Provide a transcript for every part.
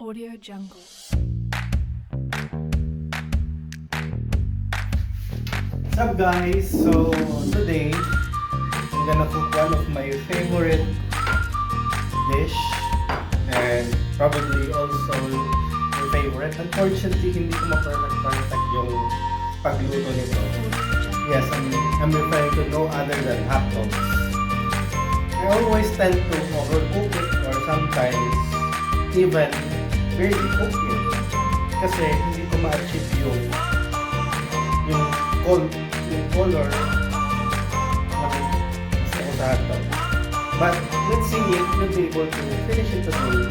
Audio Jungle. What's up guys? So today I'm gonna cook one of my favorite dish and probably also your favorite. Unfortunately, hindi ko ma-perfect yung pagluto nito. Yes, I'm referring to no other than hotdogs. I always tend to overcook it or sometimes even barely cook it kasi hindi ko ma-achieve yung color ng gusto ko sa hotdog. But let's see if we'll be able to finish it today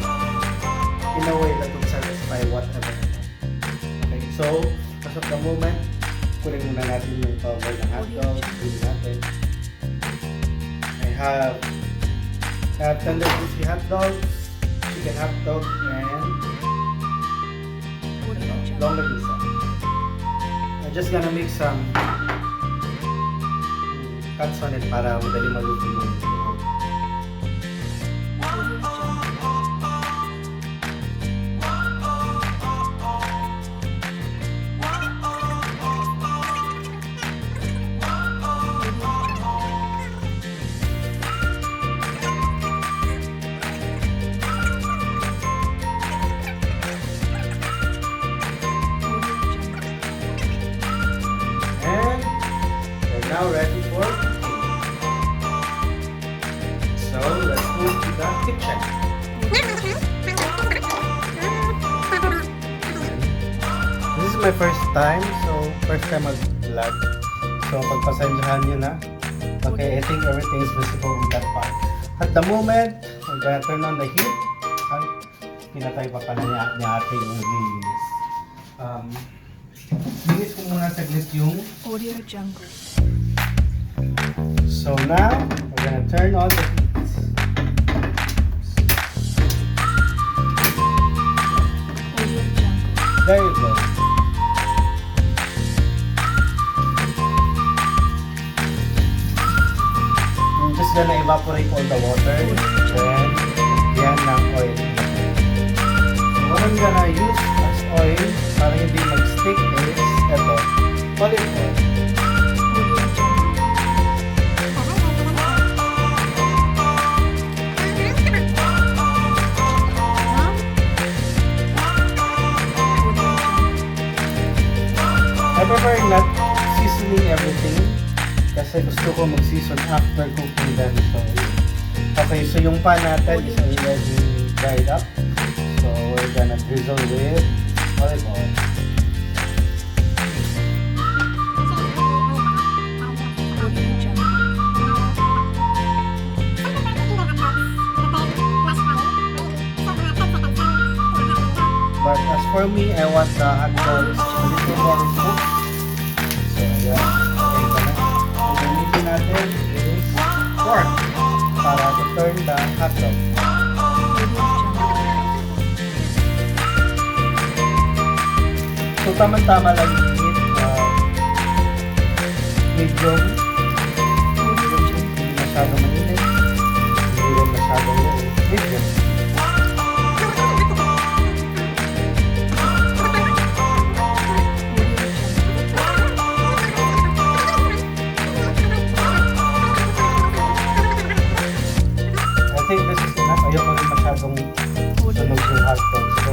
in a way that will satisfy whatever. Okay, so as of the moment, kunin muna natin yung cover ng hotdog. Kunin natin. I have tender juicy hotdogs, chicken hotdog, and longganisa. I'm just gonna make some cuts on it para madali maluto yung loob. Now ready for cooking. So let's move to the kitchen. This is my first time mag-vlog. So pagpasensyahan nyo na. Okay, I think everything is visible in that part. At the moment, I'm gonna turn on the heat. Ay, pinatay pa pala ni ate yung naglilinis. Linis ko muna saglit yung Audio Jungle. So now, we're gonna turn on the heat. Audio Jungle. There you go. I'm just gonna evaporate all the water. Then, yan ng oil. So what I'm gonna use as oil para hindi mag-stick is ito, olive oil. I prefer not seasoning everything kasi gusto ko mag-season after cooking them. Okay, so yung pan natin is already dried up. So we're gonna drizzle with olive oil. But as for me, I want the hot dogs a little more cooked. So, ayan. Okay ka na. So, gamitin natin is pork para to turn the hot dog. So, tama-tama lang yung heat. Medium. Hindi masyadong mainit. Hindi rin masyadong medium. I think this is enough. Ayoko rin masyadong sunog yung hotdog. So,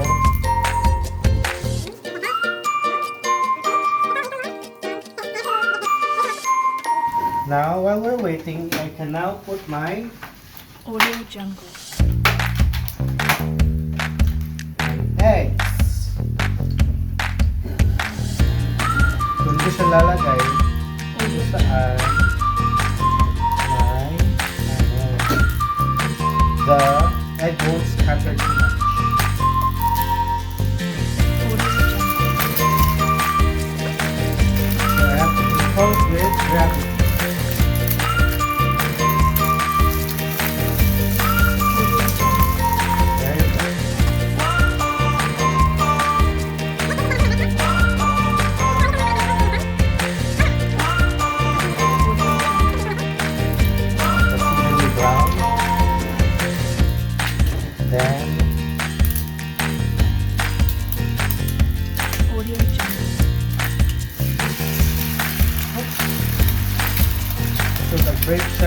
now, while we're waiting, I can now put my Audio Jungle. eggs. Kung ko siya lalagay, kung saan the egg won't scatter too much. So I have to be close with gravity. There you go. That's evenly brown. Then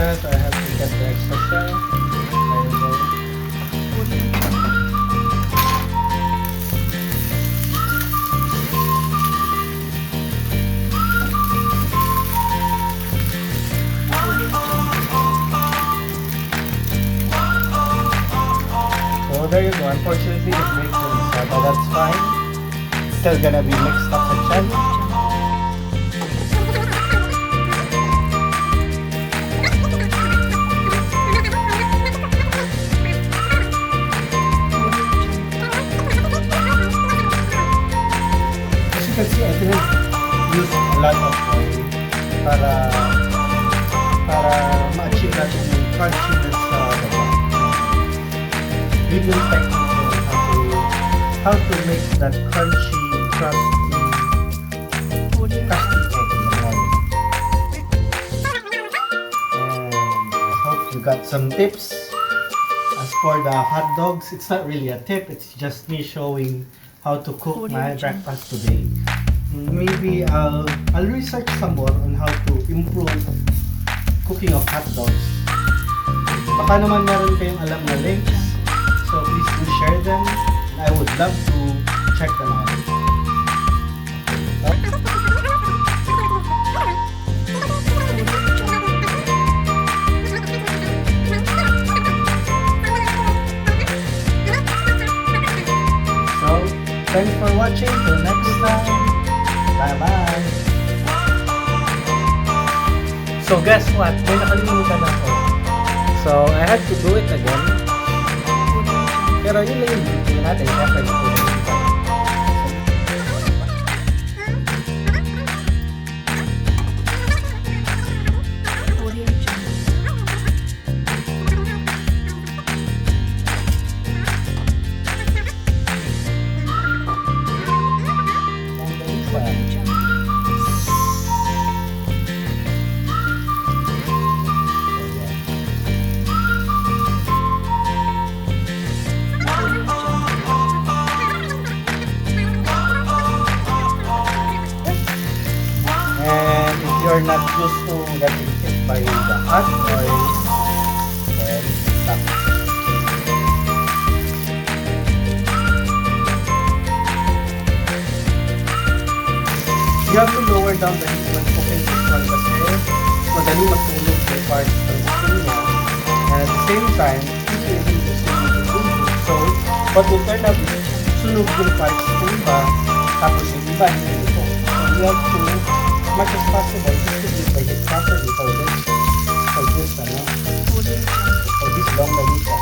extra, so I have to get the extra shell. There you go. Audio Jungle. Audio Jungle. So there you go. Unfortunately, it breaks the inside, but that's fine. It's still gonna be mixed up with chan. As you can see, I didn't use a lot of oil para ma-achieve natin yung crunchiness sa baba. Video technique on how to make that crunchy, crusty Audio egg in the morning. And I hope you got some tips. As for the hot dogs, it's not really a tip, it's just me showing how to cook my breakfast today. Maybe I'll research some more on how to improve cooking of hot dogs. Baka naman meron kayong alam na links, so please do share them. I would love to check them out. So, thanks for watching. Till next time. Bye-bye. So, guess what? May nakalimutan ako. So, I had to do it again. Pero yun lang yung video natin. Siyempre, ito yung Audio Jungle. Audio Jungle. Audio And if you're not used to getting hit by the hot oil, then stop. You have to lower down the heat when cooking this one kasi madali matulog yung parts ng skin niya. And at the same time, hindi rin gusto yung tubig. So, what will turn out is sunog yung parts ng iba, tapos yung iba hindi ito. So, you have to, as much as possible, distribute the heat properly for this, Audio Jungle. for this longganisa.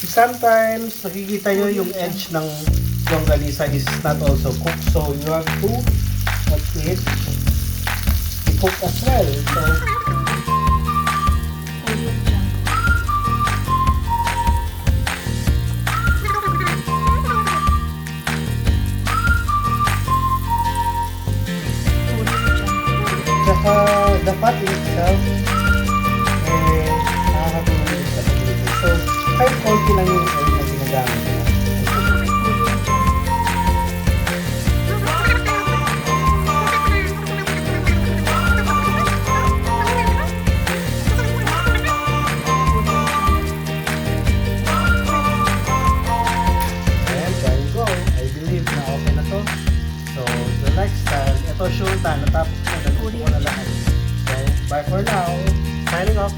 Sometimes, nakikita nyo yung edge ng longganisa is not also cooked. So, you have to let it be cooked as well. So, Audio Jungle. Audio Jungle. tsaka the fat in itself, nakakatulong din sa pagluluto. So, kahit konti lang yung oil na ginagamit mo. And there you go. I believe na okay na to. So, the next time, ito showtime, natapos ko na, naluto ko na lahat. So, bye for now. Signing off.